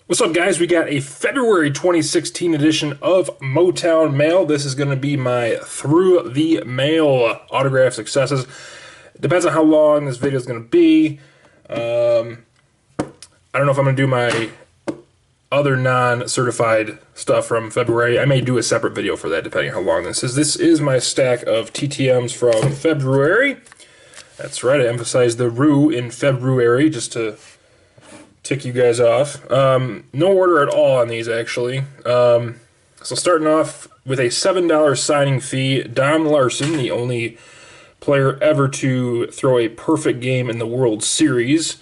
What's up, guys? We got a February 2016 edition of Motown Mail. This is going to be my Through the Mail autograph successes. Depends on how long this video is going to be. I don't know if I'm going to do my other non-certified stuff from February. I may do a separate video for that, depending on how long this is. This is my stack of TTMs from February. That's right, I emphasized the rue in February just to tick you guys off. No order at all on these, actually. So starting off with a $7 signing fee, Don Larson, the only player ever to throw a perfect game in the World Series,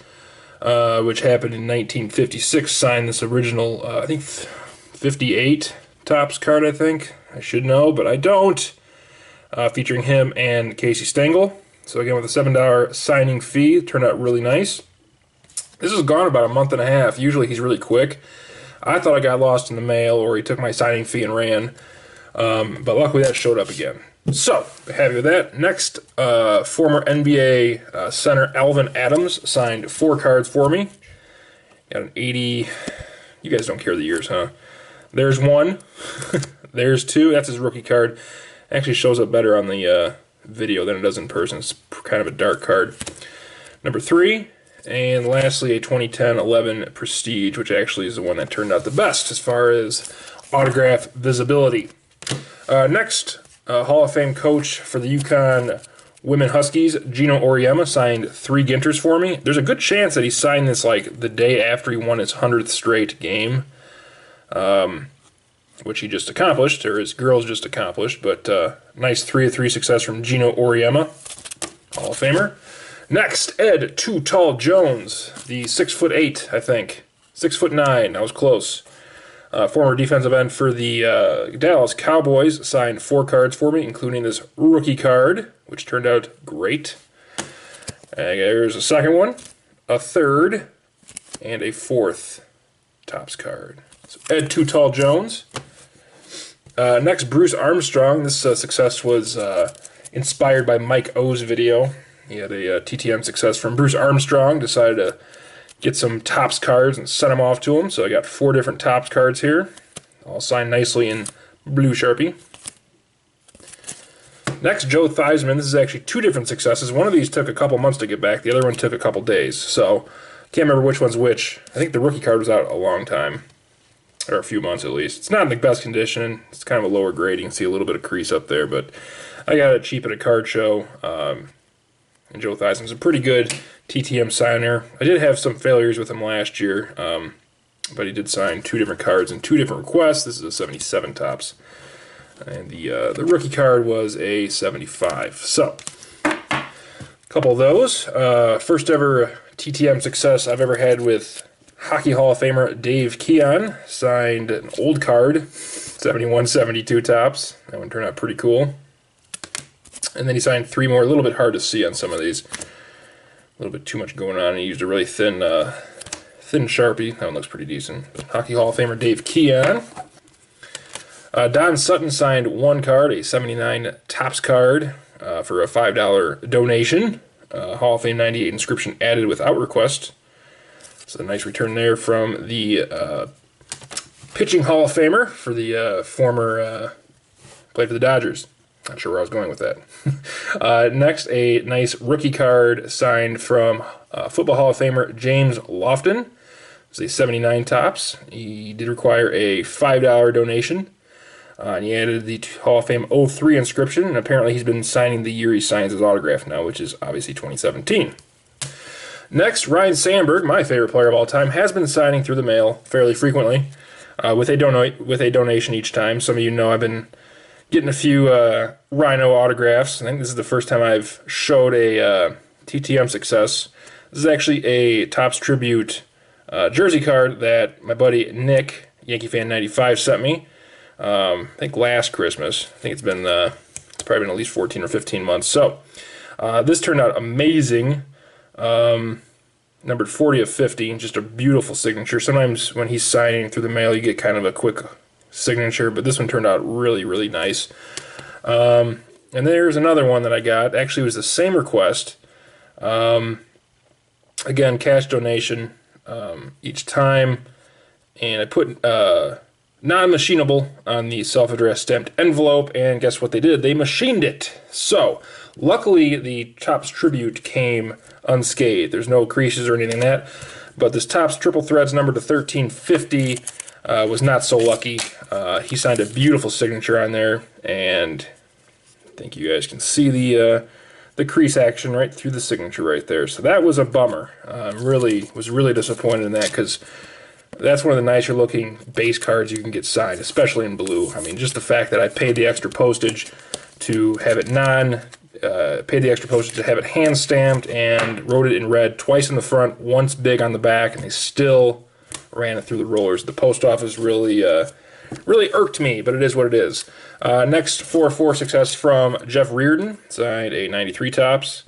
which happened in 1956, signed this original, I think, 58 Topps card, I think. I should know, but I don't. Featuring him and Casey Stengel. So again, with a $7 signing fee, it turned out really nice. This has gone about a month and a half. Usually he's really quick. I thought I got lost in the mail or he took my signing fee and ran. But luckily that showed up again. So, happy with that. Next, former NBA center Alvin Adams signed 4 cards for me. Got an 80. You guys don't care the years, huh? There's 1. There's 2. That's his rookie card. Actually shows up better on the video than it does in person. It's kind of a dark card. Number 3. And lastly, a 2010-11 Prestige, which actually is the one that turned out the best as far as autograph visibility. Next, Hall of Fame coach for the UConn Women Huskies, Gino Auriemma, signed 3 Ginters for me. There's a good chance that he signed this like the day after he won his 100th straight game, which he just accomplished, or his girls just accomplished. But nice 3-of-3 success from Gino Auriemma, Hall of Famer. Next, Ed Too Tall Jones, the 6'8", I think. 6'9", I was close. Former defensive end for the Dallas Cowboys, signed 4 cards for me, including this rookie card, which turned out great. There's a second one, a third, and a 4th Topps card. So Ed Too Tall Jones. Next, Bruce Armstrong. This success was inspired by Mike O's video. He had a TTM success from Bruce Armstrong, decided to get some Topps cards and send them off to him. So I got 4 different Topps cards here, all signed nicely in blue Sharpie. Next, Joe Theismann. This is actually 2 different successes. One of these took a couple months to get back. The other one took a couple days. So can't remember which one's which. I think the rookie card was out a long time, or a few months at least. It's not in the best condition. It's kind of a lower grade. You can see a little bit of crease up there, but I got it cheap at a card show. And Joe Theismann's a pretty good TTM signer. I did have some failures with him last year, but he did sign 2 different cards and 2 different requests. This is a 77 Topps. And the rookie card was a 75. So, a couple of those. First ever TTM success I've ever had with Hockey Hall of Famer Dave Keon. Signed an old card, 71-72 Topps. That one turned out pretty cool. And then he signed 3 more, a little bit hard to see on some of these. A little bit too much going on. He used a really thin Sharpie. That one looks pretty decent. But Hockey Hall of Famer Dave Keon. Don Sutton signed 1 card, a 79 Topps card, for a $5 donation. Hall of Fame 98 inscription added without request. So a nice return there from the pitching Hall of Famer for the former played for the Dodgers. Not sure where I was going with that. Next, a nice rookie card signed from Football Hall of Famer James Lofton. It's a 79 Topps. He did require a $5 donation. And he added the Hall of Fame 03 inscription, and apparently he's been signing the year he signs his autograph now, which is obviously 2017. Next, Ryan Sandberg, my favorite player of all time, has been signing through the mail fairly frequently with a donation each time. Some of you know I've been getting a few Rhino autographs. I think this is the first time I've showed a TTM success. This is actually a Topps Tribute jersey card that my buddy Nick, Yankee Fan 95, sent me. I think last Christmas. I think it's probably been at least 14 or 15 months. So this turned out amazing. Numbered 40 of 50, just a beautiful signature. Sometimes when he's signing through the mail, you get kind of a quick signature, but this one turned out really, really nice. And there's another one that I got. Actually, it was the same request. Again, cash donation each time. and I put non-machinable on the self-addressed stamped envelope, and guess what they did? They machined it. So, luckily, the Topps Tribute came unscathed. There's no creases or anything like that, but this Topps Triple Threads number to 1350 was not so lucky. He signed a beautiful signature on there, and I think you guys can see the crease action right through the signature right there. So that was a bummer. Was really disappointed in that, because that's one of the nicer looking base cards you can get signed, especially in blue. I mean, just the fact that I paid the extra postage to have it hand stamped, and wrote it in red twice in the front, once big on the back, and they still ran it through the rollers. The post office really irked me, but it is what it is. Next 4-4 success from Jeff Reardon, signed a 93 Topps,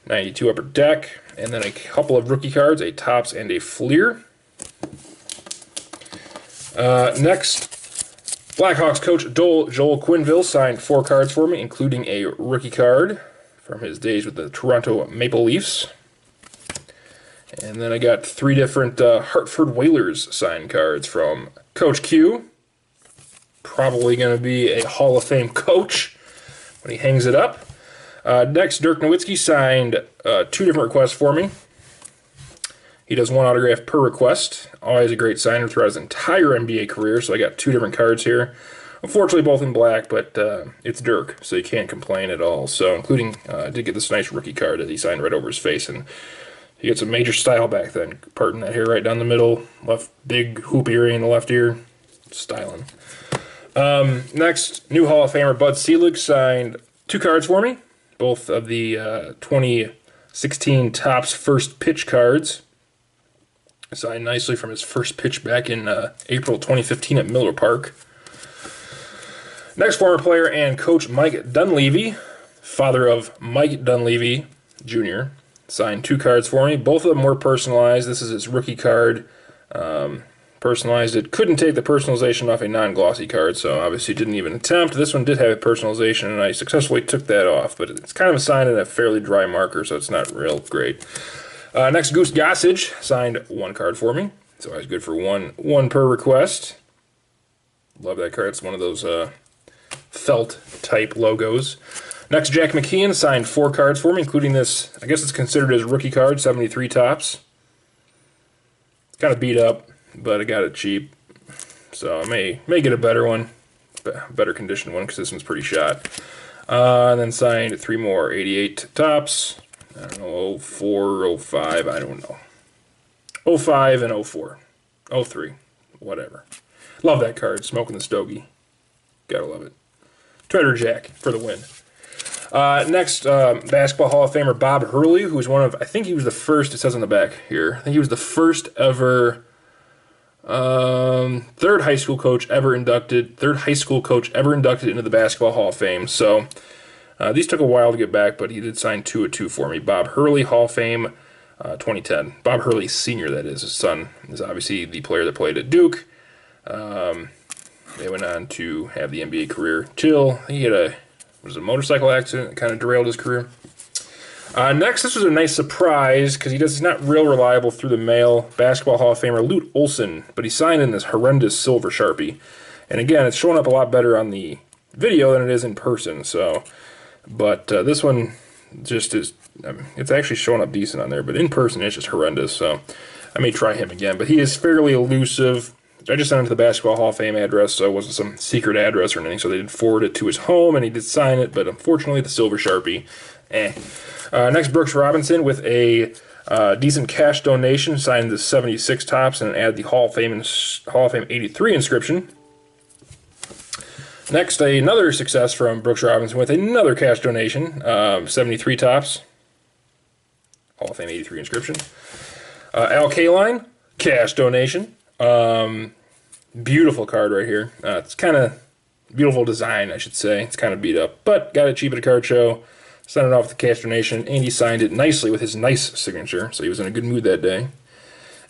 92 Upper Deck, and then a couple of rookie cards, a Topps and a Fleer. Next, Blackhawks coach Joel Quenneville signed 4 cards for me, including a rookie card from his days with the Toronto Maple Leafs. And then I got 3 different Hartford Whalers signed cards from Coach Q. Probably going to be a Hall of Fame coach when he hangs it up. Next, Dirk Nowitzki signed 2 different requests for me. He does 1 autograph per request. Always a great signer throughout his entire NBA career, so I got 2 different cards here. Unfortunately, both in black, but it's Dirk, so you can't complain at all. So, including, I did get this nice rookie card that he signed right over his face, and he gets a major style back then. Parting that hair right down the middle, left big hoop earring in the left ear. Styling. Next, new Hall of Famer Bud Selig signed 2 cards for me. Both of the 2016 Topps first pitch cards. Signed nicely from his first pitch back in April 2015 at Miller Park. Next, former player and coach Mike Dunleavy, father of Mike Dunleavy Jr., signed 2 cards for me. Both of them were personalized. This is his rookie card. Personalized it. Couldn't take the personalization off a non-glossy card, so obviously didn't even attempt. This one did have a personalization, and I successfully took that off, but it's kind of a sign in a fairly dry marker, so it's not real great. Next, Goose Gossage signed 1 card for me. It's always good for one per request. Love that card. It's one of those felt-type logos. Next, Jack McKeon signed 4 cards for me, including this. I guess it's considered his rookie card, 73 Topps. It's kind of beat up, but I got it cheap, so I may get a better one, better conditioned one, because this one's pretty shot. And then signed 3 more 88 Topps. I don't know, 04, 05, I don't know. 05 and 04. 03, whatever. Love that card, Smoking the Stogie. Gotta love it. Treader Jack for the win. Next, Basketball Hall of Famer Bob Hurley, who was one of, I think he was the first, it says on the back here, I think he was the first ever third high school coach ever inducted into the Basketball Hall of Fame. So these took a while to get back, but he did sign 2 of 2 for me. Bob Hurley, Hall of Fame, 2010. Bob Hurley Sr., that is. His son is obviously the player that played at Duke. They went on to have the NBA career till he had a motorcycle accident that kind of derailed his career. Next, this was a nice surprise, because he's not real reliable through the mail. Basketball Hall of Famer Lute Olson, but he signed in this horrendous silver Sharpie. And again, it's showing up a lot better on the video than it is in person. So, but this one just is, I mean, it's actually showing up decent on there, but in person it's just horrendous. So I may try him again, but he is fairly elusive. I just sent him to the Basketball Hall of Fame address, so it wasn't some secret address or anything, so they did forward it to his home, and he did sign it, but unfortunately the silver Sharpie, Next, Brooks Robinson with a decent cash donation, signed the 76 Topps and added the Hall of Fame 83 inscription. Next, another success from Brooks Robinson with another cash donation, 73 Topps, Hall of Fame 83 inscription. Al Kaline, cash donation. Beautiful card right here. It's kind of beautiful design, I should say. It's kind of beat up, but got it cheap at a card show. Sent it off with the cash donation, and he signed it nicely with his nice signature, so he was in a good mood that day.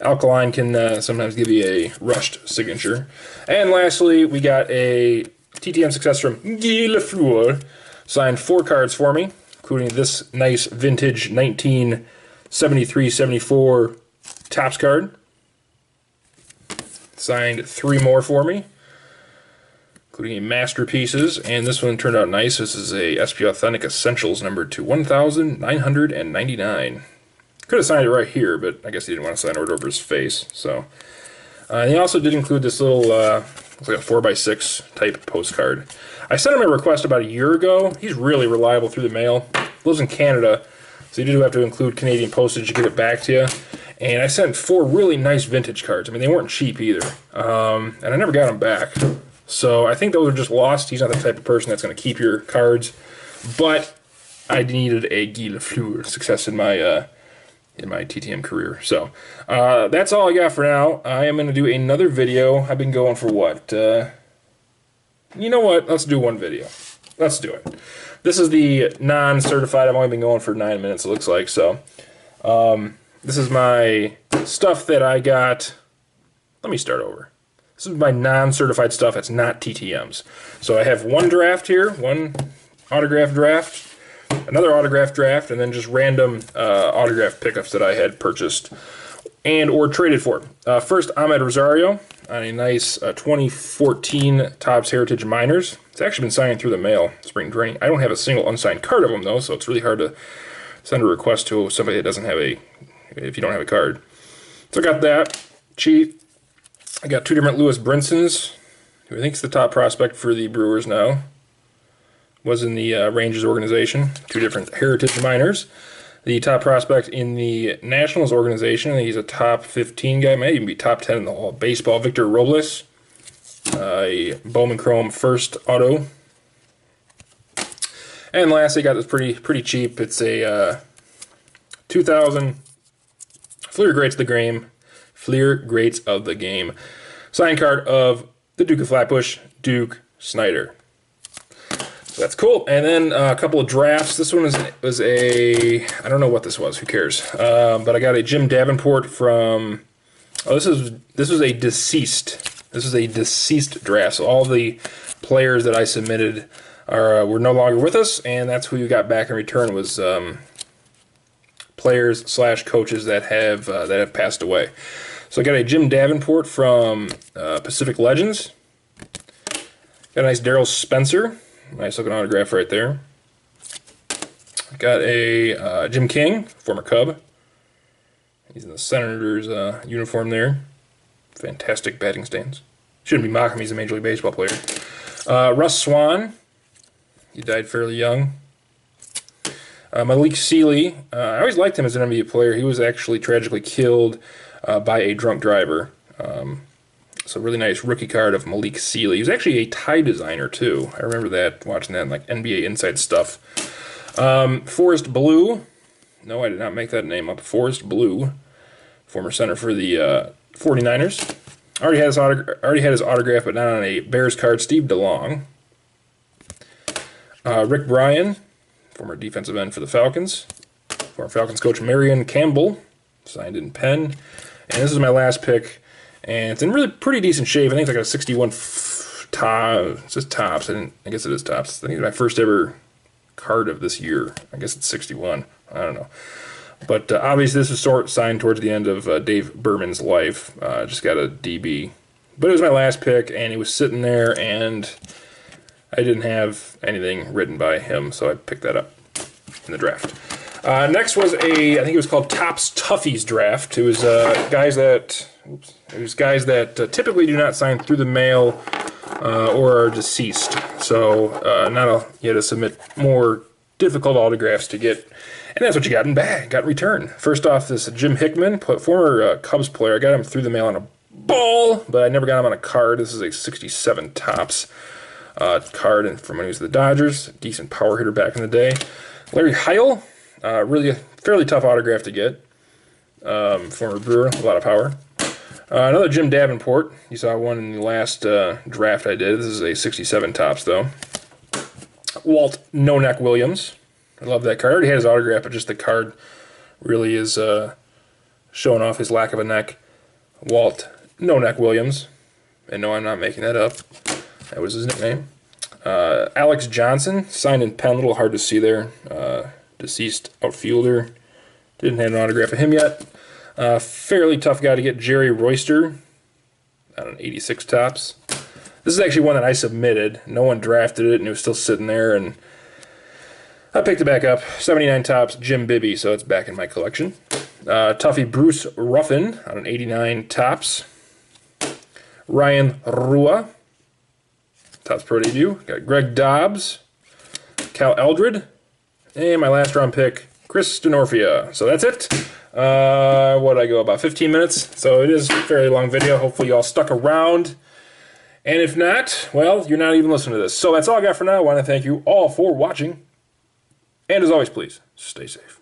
Alkaline can sometimes give you a rushed signature. And lastly, we got a TTM success from Guy Lafleur. Signed 4 cards for me, including this nice vintage 1973-74 Topps card. signed 3 more for me, including masterpieces, and this one turned out nice. This is a SP Authentic Essentials numbered to 1,999. Could have signed it right here, but I guess he didn't want to sign it over his face. So, and he also did include this little, looks like a 4x6 type postcard. I sent him a request about a year ago. He's really reliable through the mail. Lives in Canada, so you do have to include Canadian postage to get it back to you. And I sent 4 really nice vintage cards. I mean, they weren't cheap either, and I never got them back. So I think those are just lost. He's not the type of person that's going to keep your cards. But I needed a Guy Lafleur success in my TTM career. So that's all I got for now. I am going to do another video. I've been going for what? You know what? Let's do one video. Let's do it. This is the non-certified. I've only been going for 9 minutes, it looks like. So this is my stuff that I got. Let me start over. This is my non-certified stuff that's not TTMs. So I have one draft here, one autograph draft, another autograph draft, and then just random autograph pickups that I had purchased and or traded for. First, Ahmed Rosario on a nice 2014 Topps Heritage Minors. It's actually been signed through the mail, spring training. I don't have a single unsigned card of them, though, so it's really hard to send a request to somebody that doesn't have if you don't have a card. So I got that. Cheap. I got 2 different Lewis Brinsons, who I think is the top prospect for the Brewers now. Was in the Rangers organization. 2 different Heritage Minors. The top prospect in the Nationals organization. I think he's a top 15 guy. Might even be top 10 in the whole baseball. Victor Robles. A Bowman Chrome first auto. And lastly, got this pretty cheap. It's a 2000 Fleer Greats of the Game. Fleer Greats of the Game. Signed card of the Duke of Flatbush, Duke Snyder. So that's cool. And then a couple of drafts. This one was a, I don't know what this was. Who cares? But I got a Jim Davenport from. Oh, this was a deceased. This is a deceased draft. So all the players that I submitted were no longer with us, and that's who you got back in return was players/coaches that have passed away. So I got a Jim Davenport from Pacific Legends. Got a nice Darryl Spencer. Nice looking autograph right there. Got a Jim King, former Cub. He's in the Senators uniform there. Fantastic batting stance. Shouldn't be mocking him, he's a Major League Baseball player. Russ Swan. He died fairly young. Malik Sealy. I always liked him as an NBA player. He was actually tragically killed by a drunk driver. So really nice rookie card of Malik Sealy. He was actually a tie designer too. I remember that, watching that in like NBA Inside stuff. Forrest Blue. No, I did not make that name up. Forrest Blue, former center for the 49ers. Already had his autograph, but not on a Bears card. Steve DeLong. Rick Bryan, former defensive end for the Falcons. Former Falcons coach Marion Campbell, signed in pen. And this is my last pick, and it's in really pretty decent shape. I think it's like a 61 top. It says Topps. I guess it is Topps. I think it's my first ever card of this year. I guess it's 61. I don't know. But obviously this was signed towards the end of Dave Berman's life. Just got a DB. But it was my last pick, and he was sitting there, and I didn't have anything written by him, so I picked that up in the draft. Next was I think it was called Topps Toughies draft. It was guys that typically do not sign through the mail or are deceased. So you had to submit more difficult autographs to get, and that's what you got in return. First off, this Jim Hickman, former Cubs player. I got him through the mail on a ball, but I never got him on a card. This is a 67 Topps card, and from when he was with the Dodgers, decent power hitter back in the day. Larry Heil, really a fairly tough autograph to get. Former Brewer, a lot of power. Another Jim Davenport. You saw one in the last draft I did. This is a 67 Topps, though. Walt No-Neck Williams. I love that card. I already had his autograph, but just the card really is showing off his lack of a neck. Walt No-Neck Williams. And no, I'm not making that up. That was his nickname. Alex Johnson, signed in pen, a little hard to see there. Deceased outfielder. Didn't have an autograph of him yet. Fairly tough guy to get. Jerry Royster. on an 86 Topps. This is actually one that I submitted. No one drafted it, and it was still sitting there, and I picked it back up. 79 Topps, Jim Bibby, so it's back in my collection. Tuffy Bruce Ruffin on an 89 Topps. Ryan Rua, Topps Pro debut. Got Greg Dobbs, Cal Eldred, and my last round pick, Chris Denorfia. So that's it. What did I go, about 15 minutes? So it is a fairly long video. Hopefully you all stuck around. And if not, well, you're not even listening to this. So that's all I got for now. I want to thank you all for watching. And as always, please, stay safe.